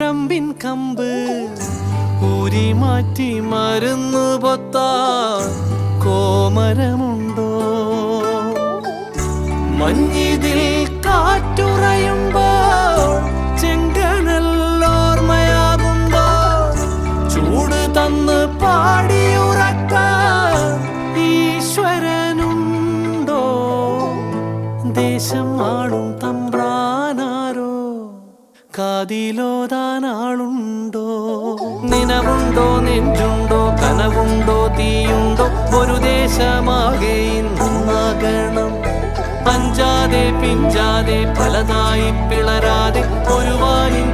കുഴമ്പിൻ കമ്പ് ഊരി മാറ്റി മരുന്ന് പൊത്താൻ കോമരമുണ്ടോ? മഞ്ഞിതിൽ കാറ്റുറയുമ്പോൾ ചെങ്കനല്ലോർമ്മയാകുമ്പോ ചൂട് തന്ന് പാടിയുറക്കാൻ ഈശ്വരനുണ്ടോ? ദേശം ആളും തമ്പ്രാനാരോ കാതിലോതാനാളുണ്ടോ? നിനവുണ്ടോ, നെഞ്ചുണ്ടോ, കനവുണ്ടോ, തീയുണ്ടോ? ഒരു ദേശമാകെ ഇന്നാകണം. അഞ്ചാതെ പിഞ്ചാതെ പലതായി പിളരാതെ ഒരു വാനിൻ